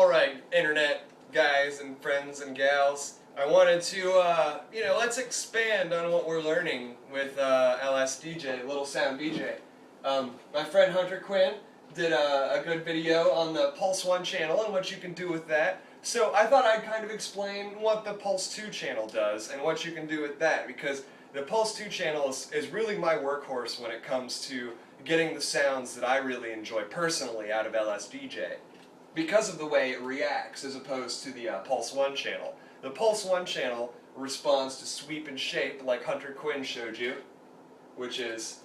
Alright, internet guys and friends and gals, I wanted to, let's expand on what we're learning with LSDJ, Little Sound DJ. My friend hunterquinn did a good video on the Pulse 1 channel and what you can do with that. So I thought I'd kind of explain what the Pulse 2 channel does and what you can do with that, because the Pulse 2 channel is really my workhorse when it comes to getting the sounds that I really enjoy personally out of LSDJ, because of the way it reacts as opposed to the Pulse 1 channel. The Pulse 1 channel responds to sweep and shape like hunterquinn showed you, which is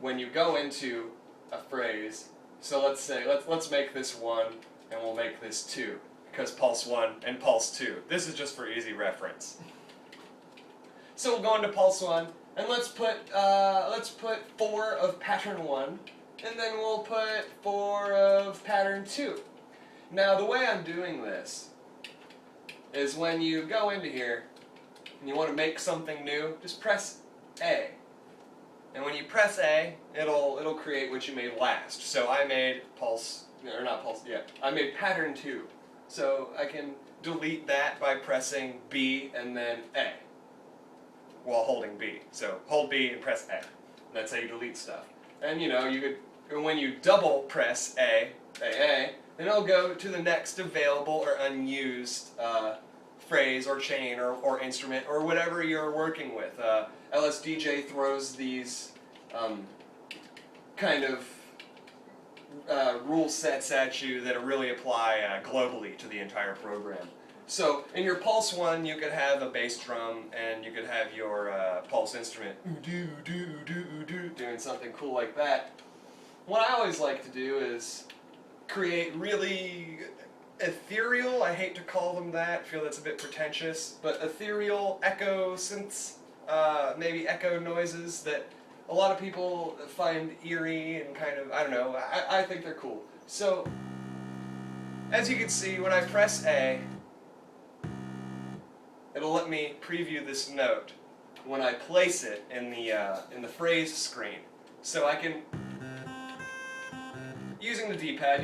when you go into a phrase. So let's say, let's make this 1 and we'll make this 2, because Pulse 1 and Pulse 2. This is just for easy reference. So we'll go into Pulse 1 and let's put 4 of pattern 1, and then we'll put 4 of pattern 2. Now the way I'm doing this is when you go into here and you want to make something new, just press A. And when you press A, it'll create what you made last. So I made I made pattern 2. So I can delete that by pressing B and then A while holding B. So hold B and press A. That's how you delete stuff. And when you double press A, then it'll go to the next available or unused phrase or chain or instrument or whatever you're working with. LSDJ throws these kind of rule sets at you that really apply globally to the entire program. So in your Pulse 1, you could have a bass drum and you could have your pulse instrument doing something cool like that. What I always like to do is create really ethereal, I hate to call them that, I feel that's a bit pretentious, but ethereal echo synths, maybe echo noises that a lot of people find eerie and kind of, I don't know, I think they're cool. So, as you can see, when I press A, it'll let me preview this note when I place it in the phrase screen. So I can, using the D-pad,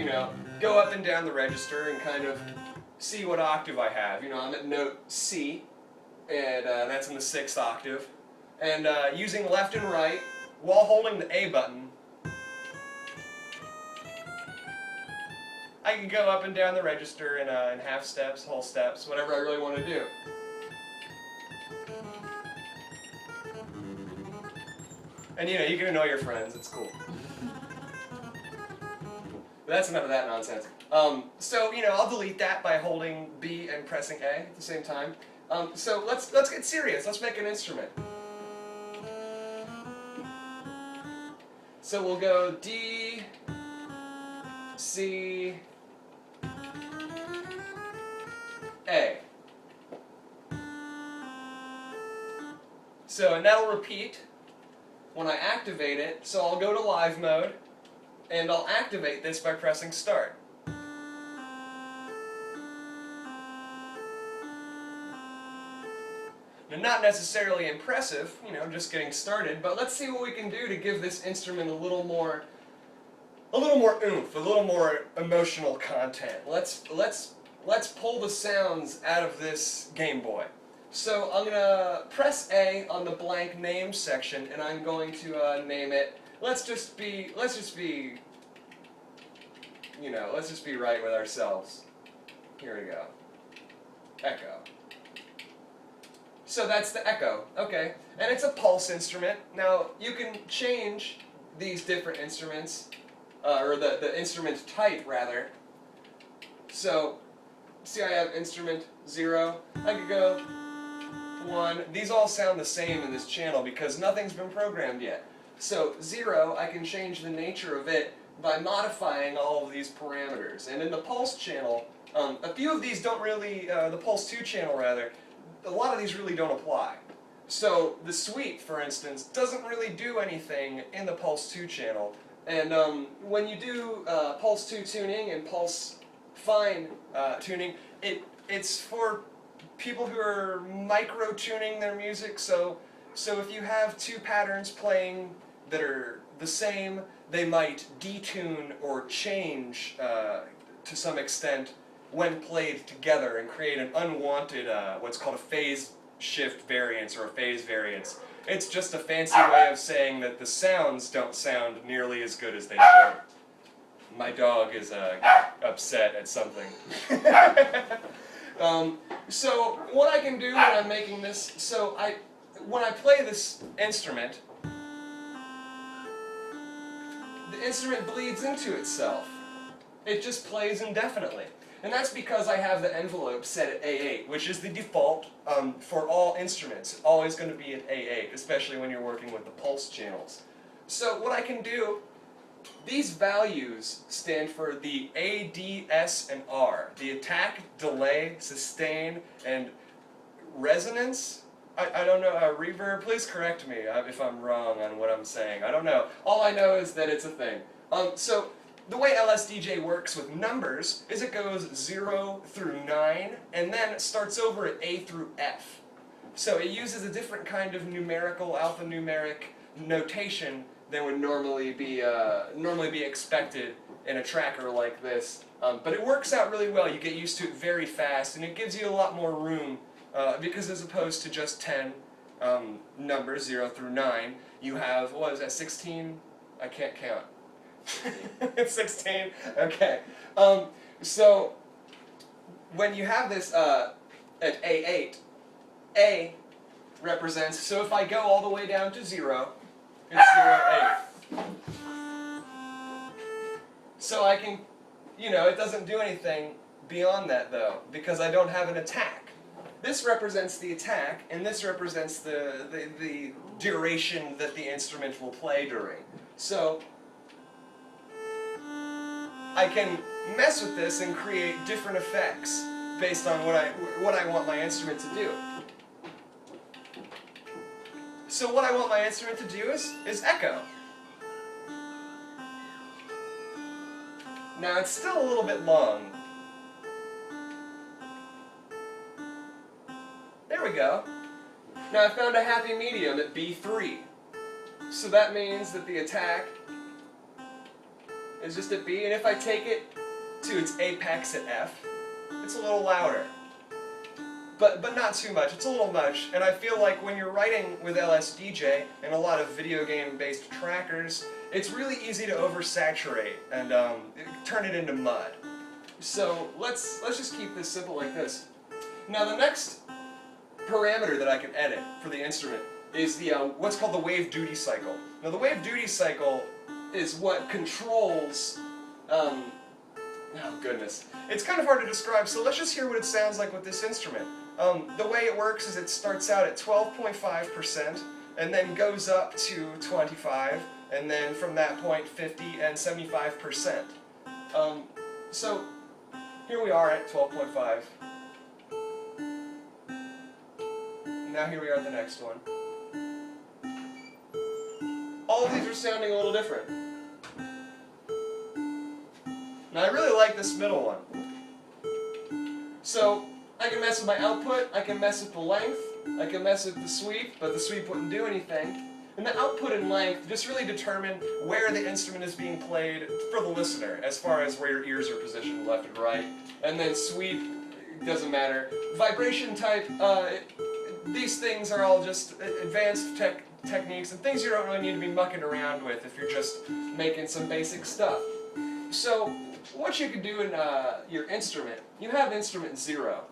go up and down the register and kind of see what octave I have. I'm at note C, and that's in the 6th octave. And using left and right, while holding the A button, I can go up and down the register in half steps, whole steps, whatever I really want to do. And you can annoy your friends, it's cool. But that's enough of that nonsense. So I'll delete that by holding B and pressing A at the same time. So let's get serious. Let's make an instrument. So we'll go D, C, A. So, and that'll repeat when I activate it. So I'll go to live mode, and I'll activate this by pressing start. Now, not necessarily impressive, just getting started, but let's see what we can do to give this instrument a little more oomph, a little more emotional content. Let's pull the sounds out of this Gameboy. So I'm gonna press A on the blank name section, and I'm going to name it. Let's just be right with ourselves. Here we go. Echo. So that's the echo, okay. And it's a pulse instrument. Now, you can change these different instruments, or the instrument type, rather. So, see I have instrument 0. I could go 1. These all sound the same in this channel because nothing's been programmed yet. So, 0, I can change the nature of it by modifying all of these parameters. And in the Pulse channel, a few of these don't really, the Pulse 2 channel rather, a lot of these really don't apply. So the sweep, for instance, doesn't really do anything in the Pulse 2 channel. And when you do Pulse 2 tuning and Pulse Fine tuning, it's for people who are micro-tuning their music. So if you have 2 patterns playing that are the same, they might detune or change to some extent when played together and create an unwanted, what's called a phase shift variance or a phase variance. It's just a fancy way of saying that the sounds don't sound nearly as good as they should. My dog is upset at something. So what I can do when I'm making this, when I play this instrument, the instrument bleeds into itself. It just plays indefinitely. And that's because I have the envelope set at A8, which is the default for all instruments. It's always going to be at A8, especially when you're working with the pulse channels. So what I can do, these values stand for the A, D, S, and R. The attack, delay, sustain, and resonance. I don't know, reverb, please correct me if I'm wrong on what I'm saying. I don't know. All I know is that it's a thing. So the way LSDJ works with numbers is it goes 0 through 9, and then it starts over at A through F. So it uses a different kind of numerical, alphanumeric notation than would normally be expected in a tracker like this. But it works out really well. You get used to it very fast, and it gives you a lot more room because as opposed to just 10 numbers, 0 through 9, you have, what is that, 16? I can't count. It's 16? Okay. So when you have this at A8, A represents, so if I go all the way down to 0, it's 0, 8. So I can, it doesn't do anything beyond that though, because I don't have an attack. This represents the attack, and this represents the duration that the instrument will play during. So I can mess with this and create different effects based on what I want my instrument to do. So what I want my instrument to do is echo. Now it's still a little bit long. There we go. Now I found a happy medium at B3. So that means that the attack is just at B, and if I take it to its apex at F, it's a little louder. But not too much, it's a little much, and I feel like when you're writing with LSDJ and a lot of video game-based trackers, it's really easy to oversaturate and turn it into mud. So let's just keep this simple like this. Now the next parameter that I can edit for the instrument is the what's called the wave duty cycle. Now the wave duty cycle is what controls, oh goodness, it's kind of hard to describe, so let's just hear what it sounds like with this instrument. The way it works is it starts out at 12.5% and then goes up to 25, and then from that point 50 and 75%. So here we are at 12.5. Now here we are at the next one. All of these are sounding a little different. Now I really like this middle one. So I can mess with my output, I can mess with the length, I can mess with the sweep, but the sweep wouldn't do anything. And the output and length just really determine where the instrument is being played for the listener, as far as where your ears are positioned left and right. And then sweep, doesn't matter. Vibration type, these things are all just advanced techniques and things you don't really need to be mucking around with if you're just making some basic stuff. So what you can do in your instrument, you have instrument 0.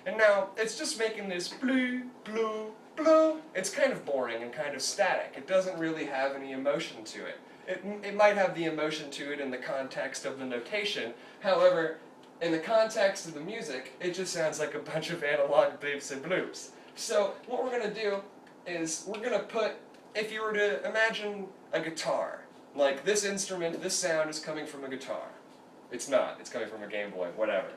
And now it's just making this blue, blue, blue. It's kind of boring and kind of static. It doesn't really have any emotion to it. It might have the emotion to it in the context of the notation. However, in the context of the music, it just sounds like a bunch of analog bleeps and bloops. So what we're going to do is we're going to put, if you were to imagine a guitar, like this instrument, this sound is coming from a guitar. It's not. It's coming from a Gameboy, whatever.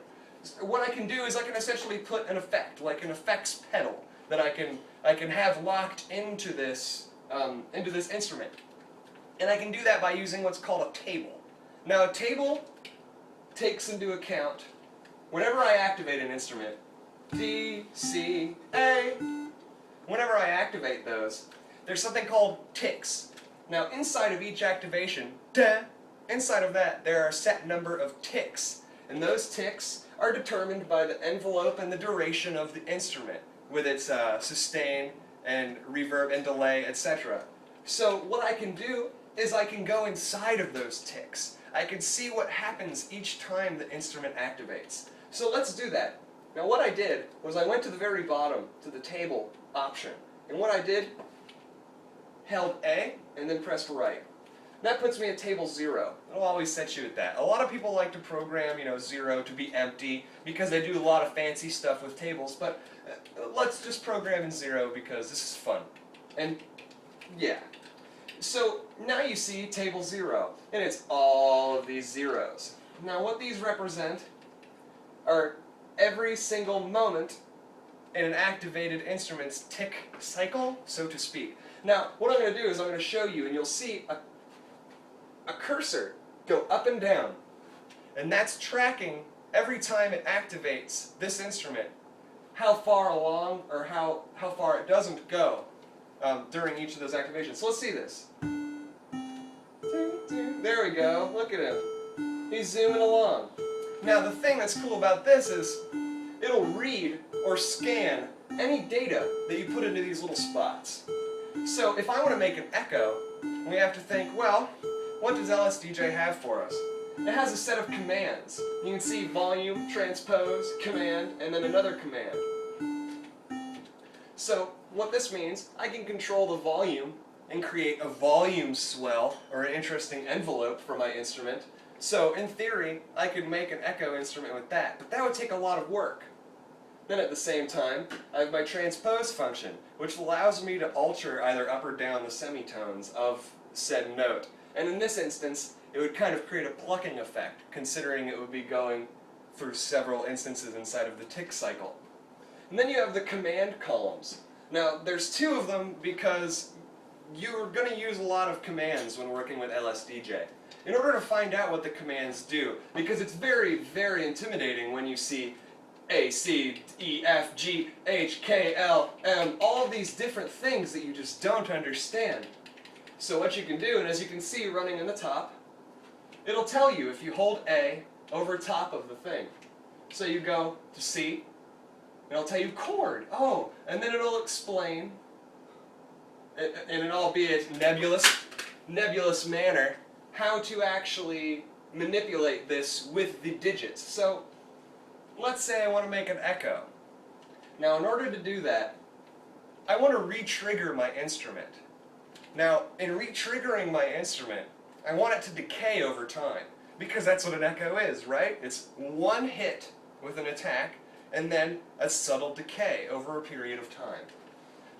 What I can do is I can essentially put an effect, like an effects pedal, that I can have locked into this instrument. And I can do that by using what's called a table. Now a table takes into account, whenever I activate an instrument, D, C, A, whenever I activate those, there's something called ticks. Now inside of each activation, inside of that there are a set number of ticks. And those ticks are determined by the envelope and the duration of the instrument, with its sustain and reverb and delay, etc. So what I can do is I can go inside of those ticks. I can see what happens each time the instrument activates. So let's do that. Now what I did was I went to the very bottom to the table option. And what I did, held A and then pressed right. That puts me at table 0. It'll always set you at that. A lot of people like to program, 0 to be empty because they do a lot of fancy stuff with tables, but let's just program in 0 because this is fun. And yeah. So now you see table 0, and it's all of these zeros. Now what these represent are every single moment in an activated instrument's tick cycle, so to speak. Now what I'm going to do is I'm going to show you, and you'll see a cursor go up and down, and that's tracking every time it activates this instrument how far along or how far it doesn't go during each of those activations. So let's see this. There we go, look at him. He's zooming along. Now the thing that's cool about this is it'll read or scan any data that you put into these little spots. So if I want to make an echo, we have to think, well, what does LSDJ have for us? It has a set of commands. You can see volume, transpose, command, and then another command. So what this means, I can control the volume and create a volume swell or an interesting envelope for my instrument. So in theory, I could make an echo instrument with that, but that would take a lot of work. Then at the same time, I have my transpose function, which allows me to alter either up or down the semitones of said note. And in this instance, it would kind of create a plucking effect, considering it would be going through several instances inside of the tick cycle. And then you have the command columns. Now, there's 2 of them because you're going to use a lot of commands when working with LSDJ. In order to find out what the commands do, because it's very, very intimidating when you see A, C, E, F, G, H, K, L, M, all of these different things that you just don't understand. So what you can do, and as you can see running in the top, it'll tell you if you hold A over top of the thing. So you go to C, and it'll tell you chord. Oh, and then it'll explain, in an albeit nebulous manner, how to actually manipulate this with the digits. So let's say I want to make an echo. Now in order to do that, I want to re-trigger my instrument. Now, in re-triggering my instrument, I want it to decay over time, because that's what an echo is, right? It's one hit with an attack, and then a subtle decay over a period of time.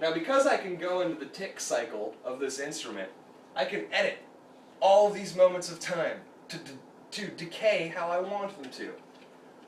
Now, because I can go into the tick cycle of this instrument, I can edit all of these moments of time to decay how I want them to.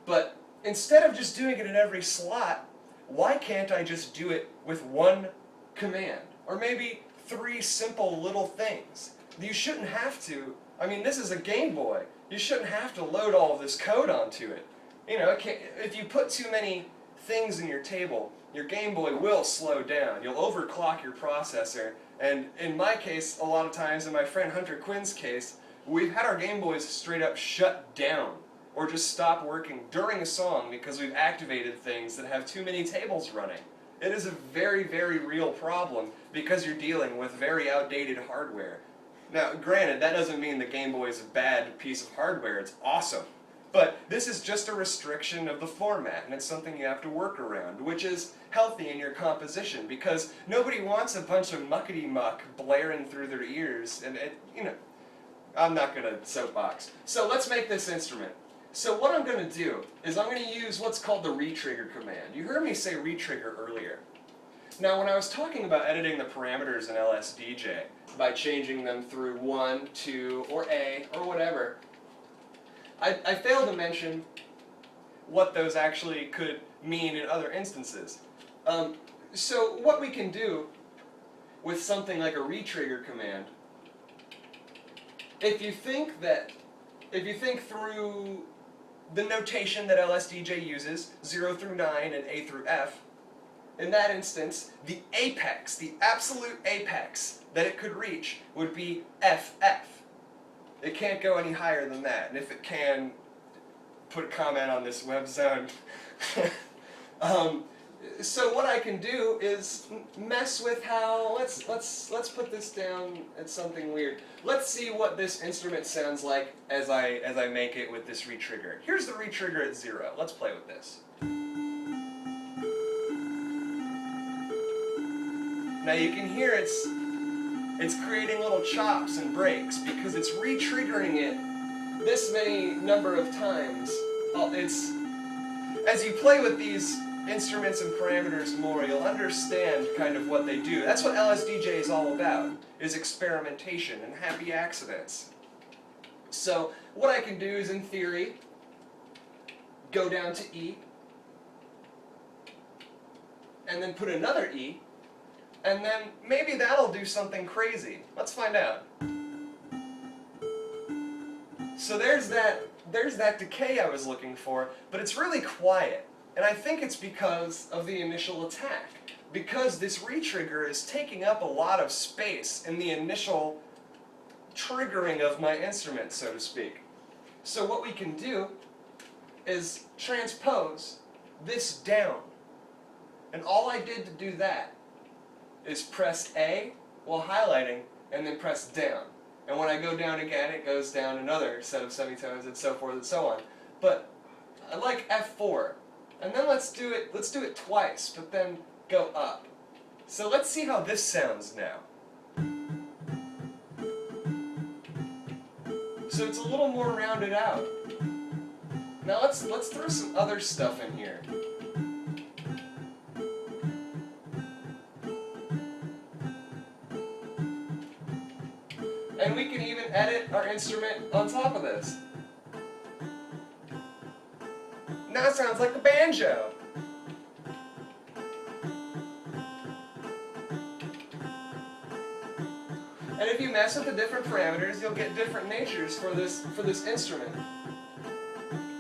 But instead of just doing it in every slot, why can't I just do it with one command? Or maybe 3 simple little things. You shouldn't have to, I mean, this is a Gameboy. You shouldn't have to load all of this code onto it. If you put too many things in your table, your Gameboy will slow down. You'll overclock your processor. And in my case, a lot of times, in my friend hunterquinn's case, we've had our Gameboys straight up shut down or just stop working during a song because we've activated things that have too many tables running. It is a very, very real problem because you're dealing with very outdated hardware. Now, granted, that doesn't mean the Gameboy is a bad piece of hardware. It's awesome. But this is just a restriction of the format, and it's something you have to work around, which is healthy in your composition, because nobody wants a bunch of muckety-muck blaring through their ears, and I'm not going to soapbox. So let's make this instrument. So what I'm going to do is I'm going to use what's called the re-trigger command. You heard me say re-trigger earlier. Now, when I was talking about editing the parameters in LSDJ by changing them through 1, 2, or A, or whatever, I failed to mention what those actually could mean in other instances. So what we can do with something like a re-trigger command, if you think through the notation that LSDJ uses, 0 through 9 and A through F, in that instance, the apex, the absolute apex that it could reach would be FF. It can't go any higher than that, and if it can, put a comment on this web zone. So what I can do is mess with how, let's put this down at something weird. Let's see what this instrument sounds like as I make it with this retrigger. Here's the retrigger at 0. Let's play with this. Now you can hear it's creating little chops and breaks because it's re-triggering it this many number of times. As you play with these instruments and parameters more, you'll understand kind of what they do. That's what LSDJ is all about, is experimentation and happy accidents. So what I can do is, in theory, go down to E, and then put another E, and then maybe that'll do something crazy. Let's find out. So there's that decay I was looking for, but it's really quiet. And I think it's because of the initial attack. Because this retrigger is taking up a lot of space in the initial triggering of my instrument, so to speak. So what we can do is transpose this down. And all I did to do that is press A while highlighting, and then press down. And when I go down again, it goes down another set of semitones, and so forth and so on. But I like F4. And then let's do it twice, but then go up. So let's see how this sounds now. So it's a little more rounded out. Now let's throw some other stuff in here. And we can even edit our instrument on top of this. Now it sounds like a banjo. And if you mess with the different parameters, you'll get different natures for this instrument.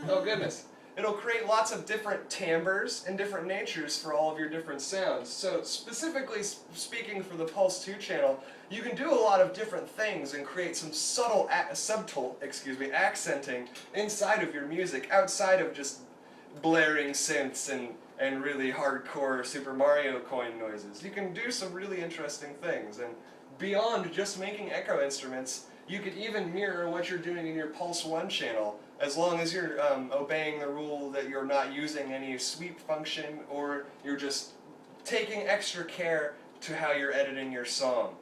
Oh goodness. It'll create lots of different timbres and different natures for all of your different sounds. So specifically speaking for the Pulse 2 channel, you can do a lot of different things and create some subtle accenting inside of your music, outside of just blaring synths and really hardcore Super Mario coin noises. You can do some really interesting things, and beyond just making echo instruments, you could even mirror what you're doing in your Pulse 1 channel, as long as you're obeying the rule that you're not using any sweep function, or you're just taking extra care to how you're editing your song.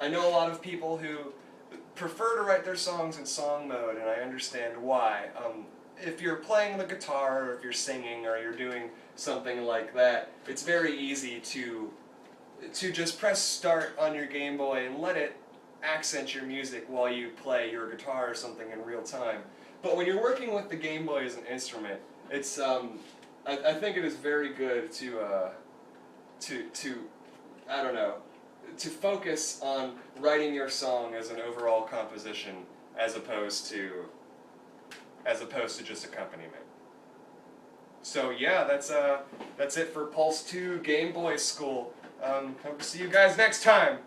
I know a lot of people who prefer to write their songs in song mode, and I understand why. If you're playing the guitar, or if you're singing, or you're doing something like that, it's very easy to just press start on your Game Boy and let it accent your music while you play your guitar or something in real time. But when you're working with the Game Boy as an instrument, it's I think it is very good to I don't know, to focus on writing your song as an overall composition as opposed to just accompaniment. So yeah, that's it for Pulse 2 Game Boy School. Hope to see you guys next time.